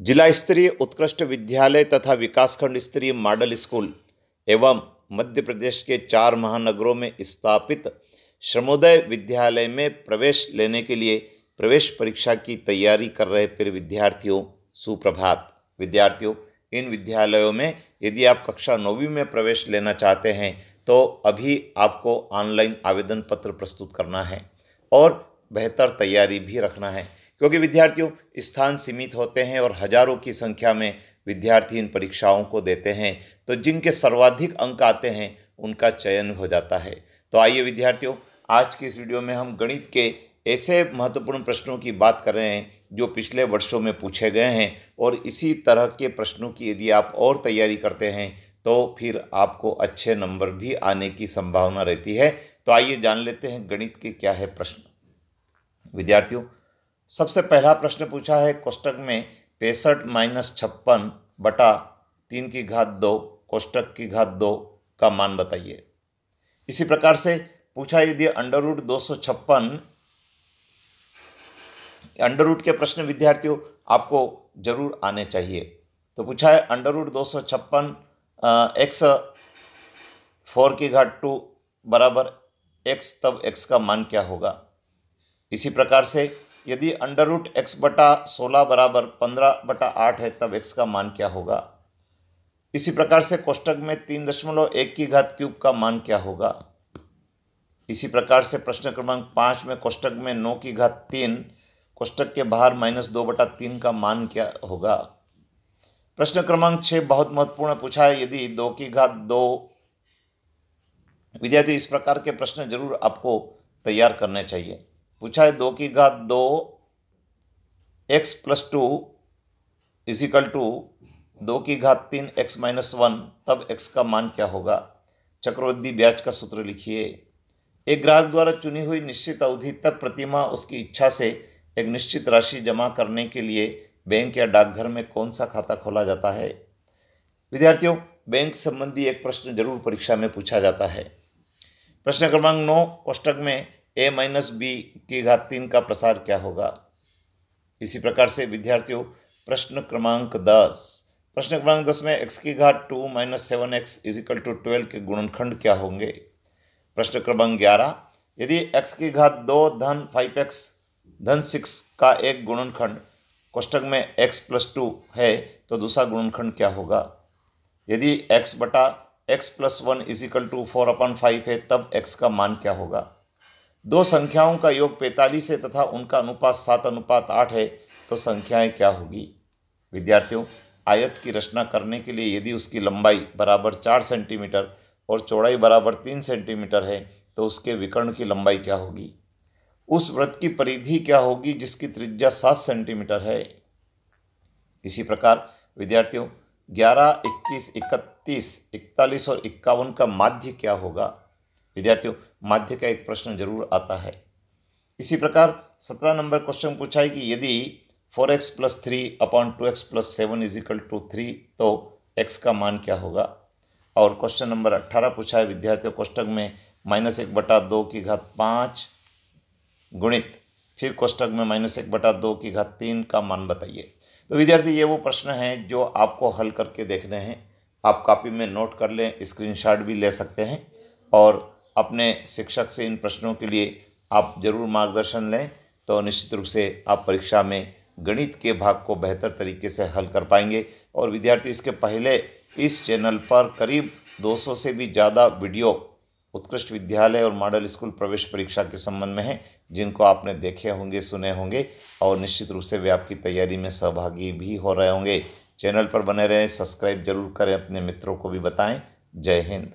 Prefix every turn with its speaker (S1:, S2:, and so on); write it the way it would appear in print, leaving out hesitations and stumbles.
S1: जिला स्तरीय उत्कृष्ट विद्यालय तथा विकासखंड स्तरीय मॉडल स्कूल एवं मध्य प्रदेश के 4 महानगरों में स्थापित श्रमोदय विद्यालय में प्रवेश लेने के लिए प्रवेश परीक्षा की तैयारी कर रहे प्रिय विद्यार्थियों सुप्रभात। विद्यार्थियों, इन विद्यालयों में यदि आप कक्षा 9वीं में प्रवेश लेना चाहते हैं तो अभी आपको ऑनलाइन आवेदन पत्र प्रस्तुत करना है और बेहतर तैयारी भी रखना है, क्योंकि विद्यार्थियों स्थान सीमित होते हैं और हजारों की संख्या में विद्यार्थी इन परीक्षाओं को देते हैं। तो जिनके सर्वाधिक अंक आते हैं उनका चयन हो जाता है। तो आइए विद्यार्थियों, आज की इस वीडियो में हम गणित के ऐसे महत्वपूर्ण प्रश्नों की बात कर रहे हैं जो पिछले वर्षों में पूछे गए हैं, और इसी तरह के प्रश्नों की यदि आप और तैयारी करते हैं तो फिर आपको अच्छे नंबर भी आने की संभावना रहती है। तो आइए जान लेते हैं गणित के क्या है प्रश्न। विद्यार्थियों, सबसे पहला प्रश्न पूछा है कोष्टक में 65 - 56 बटा 3 की घात 2 कोष्टक की घात 2 का मान बताइए। इसी प्रकार से पूछा यदि अंडर रूट के प्रश्न विद्यार्थियों आपको जरूर आने चाहिए। तो पूछा है अंडर रूट 256 x 4 की घात 2 बराबर x, तब x का मान क्या होगा। इसी प्रकार से यदि अंडर रूट x बटा 16 बराबर 15/8 है तब x का मान क्या होगा। इसी प्रकार से कोष्टक में 3.1 की घात क्यूब का मान क्या होगा। इसी प्रकार से प्रश्न क्रमांक 5 में कोष्टक में 9 की घात 3 कोष्टक के बाहर -2/3 का मान क्या होगा। प्रश्न क्रमांक 6 बहुत महत्वपूर्ण पूछा है यदि 2 की घात 2। विद्यार्थी, इस प्रकार के प्रश्न जरूर आपको तैयार करने चाहिए। पूछा है 2 की घात 2 x + 2 = 2 की घात 3 x - 1, तब x का मान क्या होगा। चक्रवृद्धि ब्याज का सूत्र लिखिए। एक ग्राहक द्वारा चुनी हुई निश्चित अवधि तक प्रतिमाह उसकी इच्छा से एक निश्चित राशि जमा करने के लिए बैंक या डाकघर में कौन सा खाता खोला जाता है। विद्यार्थियों, बैंक संबंधी एक प्रश्न जरूर परीक्षा में पूछा जाता है। प्रश्न क्रमांक 9 कोष्टक में a - b की घात 3 का प्रसार क्या होगा। इसी प्रकार से विद्यार्थियों प्रश्न क्रमांक 10 में x की घात 2 - 7x = 12 के गुणनखंड क्या होंगे। प्रश्न क्रमांक 11 यदि x की घात 2 धन 5x धन 6 का एक गुणनखंड कोष्टक में x + 2 है तो दूसरा गुणनखंड क्या होगा। यदि x बटा x + 1 = 4/5 है तब x का मान क्या होगा। दो संख्याओं का योग 45 है तथा उनका अनुपात 7:8 है तो संख्याएं क्या होगी। विद्यार्थियों, आयत की रचना करने के लिए यदि उसकी लंबाई बराबर 4 सेंटीमीटर और चौड़ाई बराबर 3 सेंटीमीटर है तो उसके विकर्ण की लंबाई क्या होगी। उस वृत्त की परिधि क्या होगी जिसकी त्रिज्या 7 सेंटीमीटर है। इसी प्रकार विद्यार्थियों 11, 21, 31, 41 और 51 का माध्य क्या होगा। विद्यार्थियों, माध्य का एक प्रश्न जरूर आता है। इसी प्रकार 17 नंबर क्वेश्चन पूछा है कि यदि 4x + 3/2x + 7 = 3 तो x का मान क्या होगा। और क्वेश्चन नंबर 18 पूछा है विद्यार्थियों कोष्टक में -1/2 की घात 5 गुणित फिर कोष्टक में -1/2 की घात 3 का मान बताइए। तो विद्यार्थी, ये वो प्रश्न हैं जो आपको हल करके देखने हैं। आप कॉपी में नोट कर लें, स्क्रीनशॉट भी ले सकते हैं और अपने शिक्षक से इन प्रश्नों के लिए आप जरूर मार्गदर्शन लें, तो निश्चित रूप से आप परीक्षा में गणित के भाग को बेहतर तरीके से हल कर पाएंगे। और विद्यार्थी, इसके पहले इस चैनल पर करीब 200 से भी ज़्यादा वीडियो उत्कृष्ट विद्यालय और मॉडल स्कूल प्रवेश परीक्षा के संबंध में हैं, जिनको आपने देखे होंगे, सुने होंगे और निश्चित रूप से वे आपकी तैयारी में सहभागी भी हो रहे होंगे। चैनल पर बने रहें, सब्सक्राइब जरूर करें, अपने मित्रों को भी बताएं। जय हिंद।